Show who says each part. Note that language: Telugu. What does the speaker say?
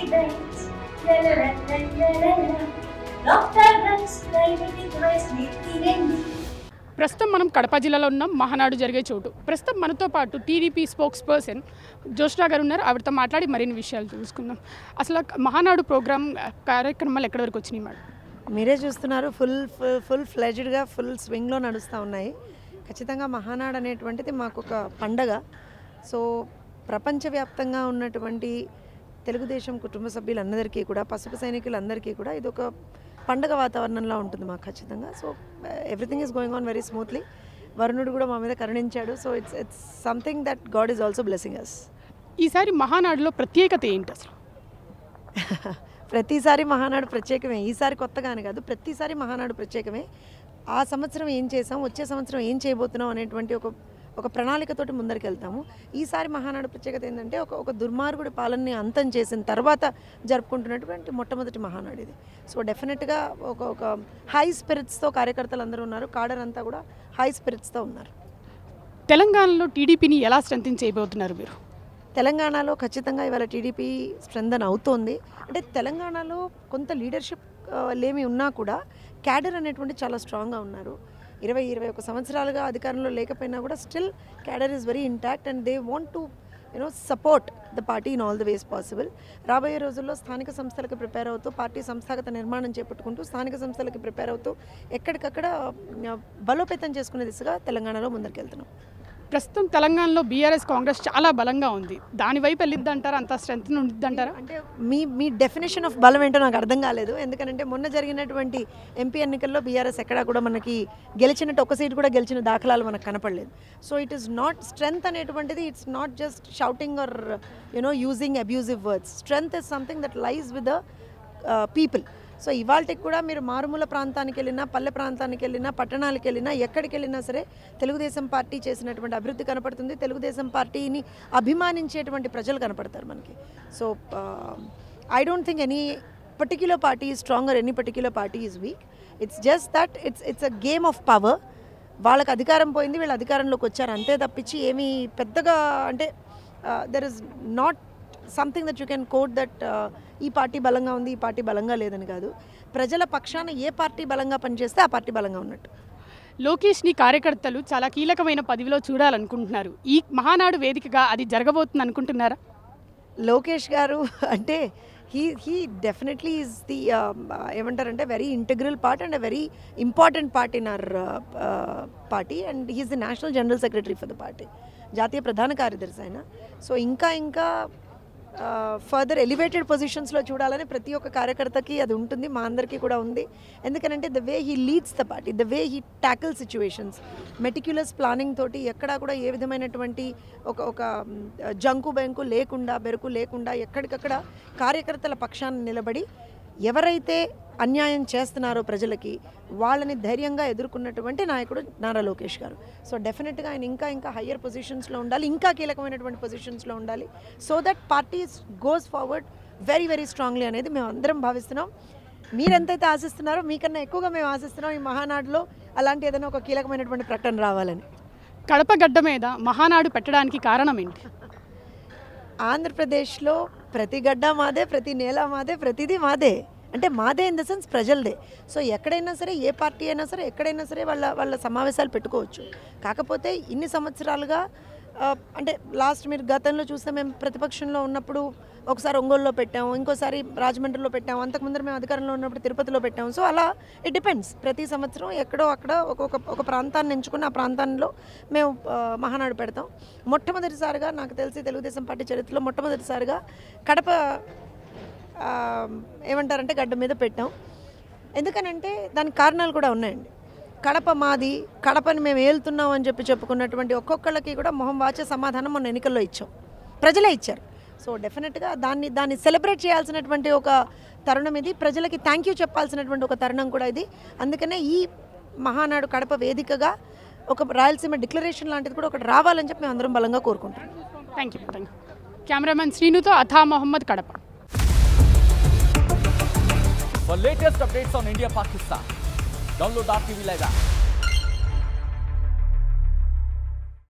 Speaker 1: events. La la la la la la la. Dr. Rams Diabetic Rice Nithinendi.
Speaker 2: ప్రస్తుతం మనం కడప జిల్లాలో ఉన్నాం. మహానాడు జరిగే చోటు. ప్రస్తుతం మనతో పాటు టీడీపీ స్పోక్స్ పర్సన్ జోష్నా గారు ఉన్నారు. ఆవిడతో మాట్లాడి మరిన్ని విషయాలు తెలుసుకుందాం. అసలు మహానాడు ప్రోగ్రామ్ కార్యక్రమాలు ఎక్కడి వరకు వచ్చినాయి మేడం?
Speaker 3: మీరే చూస్తున్నారు, ఫుల్ ఫ్లెడ్జ్డ్గా ఫుల్ స్వింగ్లో నడుస్తూ ఉన్నాయి. ఖచ్చితంగా మహానాడు అనేటువంటిది మాకు ఒక పండగ. సో ప్రపంచవ్యాప్తంగా ఉన్నటువంటి తెలుగుదేశం కుటుంబ సభ్యులందరికీ కూడా, పసుపు సైనికులందరికీ కూడా ఇది ఒక పండగ వాతావరణంలో ఉంటుంది మాకు ఖచ్చితంగా. So everything is going on very smoothly. వరుణుడు కూడా మా మీద కరుణించాడు. So it's something that god is also blessing us.
Speaker 2: ఈసారి మహానాడులో ప్రత్యేకత ఏంటి అసలు?
Speaker 3: ప్రతిసారి మహానాడు ప్రత్యేకమే. ఈసారి కొత్తగానే కాదు, ప్రతిసారి మహానాడు ప్రత్యేకమే. ఆ సంవత్సరం ఏం చేసాం, వచ్చే సంవత్సరం ఏం చేయబోతున్నాం అనేటువంటి ఒక ప్రణాళికతోటి ముందరికి వెళ్తాము. ఈసారి మహానాడు ప్రత్యేకత ఏంటంటే ఒక దుర్మార్గుడి పాలనని అంతం చేసిన తర్వాత జరుపుకుంటున్నటువంటి మొట్టమొదటి మహానాడు ఇది. సో డెఫినెట్గా ఒక హై స్పిరిట్స్తో కార్యకర్తలు అందరూ ఉన్నారు. కాడర్ అంతా కూడా హై స్పిరిట్స్తో ఉన్నారు.
Speaker 2: తెలంగాణలో టీడీపీని ఎలా స్ట్రెంథెన్ చేయబోతున్నారు మీరు?
Speaker 3: తెలంగాణలో ఖచ్చితంగా ఇవాళ టీడీపీ స్ట్రెంథెన్ అవుతోంది. అంటే తెలంగాణలో కొంత లీడర్షిప్ లేమి ఉన్నా కూడా క్యాడర్ అనేటువంటి చాలా స్ట్రాంగ్గా ఉన్నారు. 21 సంవత్సరాలుగా అధికారంలో లేకపోయినా కూడా still cadre is very intact and they want to support the party in all the ways possible. రాబోయే రోజుల్లో స్థానిక సంస్థలకు ప్రిపేర్ అవుతూ, పార్టీ సంస్థాగత నిర్మాణం చేపట్టుకుంటూ, స్థానిక సంస్థలకు ప్రిపేర్ అవుతూ ఎక్కడికక్కడ బలోపేతం చేసుకునే దిశగా తెలంగాణలో ముందరికెళ్తున్నాం.
Speaker 2: ప్రస్తుతం తెలంగాణలో బీఆర్ఎస్ కాంగ్రెస్ చాలా బలంగా ఉంది. దాని వైపు వెళ్ళిద్దంటారా? అంత స్ట్రెంత్ ఉండిద్దంటారా?
Speaker 3: అంటే మీ డెఫినేషన్ ఆఫ్ బలం ఏంటో నాకు అర్థం కాలేదు. ఎందుకంటే మొన్న జరిగినటువంటి ఎంపీ ఎన్నికల్లో బీఆర్ఎస్ ఎక్కడా కూడా మనకి గెలిచినట్టు ఒక సీట్ కూడా గెలిచిన దాఖలాలు మనకు కనపడలేదు. So it is not strength అనేటువంటిది, it's not just shouting or using abusive words. Strength is something that lies with the people. So ఇవాళకి కూడా మీరు మారుమూల ప్రాంతానికి వెళ్ళినా, పల్లె ప్రాంతానికి వెళ్ళినా, పట్టణాలకు వెళ్ళినా, ఎక్కడికి వెళ్ళినా సరే తెలుగుదేశం పార్టీ చేసినటువంటి అభివృద్ధి కనపడుతుంది. తెలుగుదేశం పార్టీని అభిమానించేటువంటి ప్రజలు కనపడతారు మనకి. So I don't think any particular party is strong or any particular party is week. It's just that it's a game of power. వాళ్ళకి అధికారం పోయింది, వీళ్ళు అధికారంలోకి వచ్చారు అంతే తప్పించి ఏమీ పెద్దగా అంటే there is not something that you can coat that ఈ పార్టీ బలంగా ఉంది, ఈ పార్టీ బలంగా లేదని కాదు. ప్రజల పక్షాన ఏ పార్టీ బలంగా పనిచేస్తే ఆ పార్టీ బలంగా ఉన్నట్టు.
Speaker 2: లోకేష్ని కార్యకర్తలు చాలా కీలకమైన పదవిలో చూడాలనుకుంటున్నారు. ఈ మహానాడు వేదికగా అది జరగబోతుంది అనుకుంటున్నారా?
Speaker 3: లోకేష్ గారు అంటే హీ డెఫినెట్లీ ఈజ్ ది ఏమంటారంటే very integral part and a very important part in our party and he is the national general secretary for the party. జాతీయ ప్రధాన కార్యదర్శి ఆయన. సో ఇంకా ఫర్దర్ ఎలివేటెడ్ పొజిషన్స్లో చూడాలని ప్రతి ఒక్క కార్యకర్తకి అది ఉంటుంది, మా అందరికీ కూడా ఉంది. ఎందుకంటే the way he leads the party, the way he tackle situations, meticulous planning తోటి ఎక్కడా కూడా ఏ విధమైనటువంటి ఒక జంకు బెంకు లేకుండా, బెరుకు లేకుండా ఎక్కడికక్కడ కార్యకర్తల పక్షాన్ని నిలబడి ఎవరైతే అన్యాయం చేస్తున్నారో ప్రజలకి వాళ్ళని ధైర్యంగా ఎదుర్కొన్నటువంటి నాయకుడు నారా లోకేష్ గారు. సో డెఫినెట్గా ఆయన ఇంకా హయ్యర్ పొజిషన్స్లో ఉండాలి, ఇంకా కీలకమైనటువంటి పొజిషన్స్లో ఉండాలి. So that party goes forward very very strongly అనేది మేము అందరం భావిస్తున్నాం. మీరెంతైతే ఆశిస్తున్నారో మీకన్నా ఎక్కువగా మేము ఆశిస్తున్నాం ఈ మహానాడులో అలాంటి ఏదైనా ఒక కీలకమైనటువంటి ప్రకటన రావాలని.
Speaker 2: కడప గడ్డ మీద మహానాడు పెట్టడానికి కారణం ఏంటి?
Speaker 3: ఆంధ్రప్రదేశ్లో ప్రతి గడ్డ మాదే, ప్రతి నేల మాదే, ప్రతిదీ మాదే. అంటే మాదే ఇన్ ద సెన్స్ ప్రజలదే. సో ఎక్కడైనా సరే, ఏ పార్టీ అయినా సరే, ఎక్కడైనా సరే వాళ్ళ సమావేశాలు పెట్టుకోవచ్చు. కాకపోతే ఇన్ని సంవత్సరాలుగా అంటే లాస్ట్ మీరు గతంలో చూస్తే మేము ప్రతిపక్షంలో ఉన్నప్పుడు ఒకసారి ఒంగోలులో పెట్టాము, ఇంకోసారి రాజమండ్రిలో పెట్టాము, అంతకుముందు మేము అధికారంలో ఉన్నప్పుడు తిరుపతిలో పెట్టాము. సో అలా ఇట్ డిపెండ్స్. ప్రతి సంవత్సరం ఎక్కడో అక్కడ ఒక ప్రాంతాన్ని ఎంచుకుని ఆ ప్రాంతంలో మేము మహానాడు పెడతాం. మొట్టమొదటిసారిగా నాకు తెలిసి తెలుగుదేశం పార్టీ చరిత్రలో మొట్టమొదటిసారిగా కడప ఏమంటారంటే గడ్డ మీద పెట్టాం. ఎందుకనంటే దానికి కారణాలు కూడా ఉన్నాయండి. కడప మాది, కడపని మేము ఏలుతున్నాం అని చెప్పుకున్నటువంటి ఒక్కొక్కళ్ళకి కూడా మొహం వాచే సమాధానం మొన్న ఎన్నికల్లో ఇచ్చాం, ప్రజలే ఇచ్చారు. సో డెఫినెట్గా దాన్ని సెలబ్రేట్ చేయాల్సినటువంటి ఒక తరుణం ఇది. ప్రజలకి థ్యాంక్ యూ చెప్పాల్సినటువంటి ఒక తరుణం కూడా ఇది. అందుకనే ఈ మహానాడు కడప వేదికగా ఒక రాయలసీమ డిక్లరేషన్ లాంటిది కూడా ఒకటి రావాలని చెప్పి మేము అందరం బలంగా కోరుకుంటున్నాం.
Speaker 2: Thank you. కెమెరామెన్ శ్రీనుతో Atha Mohammed, Kadapa.
Speaker 4: For latest updates on India Pakistan, download our TV Live app.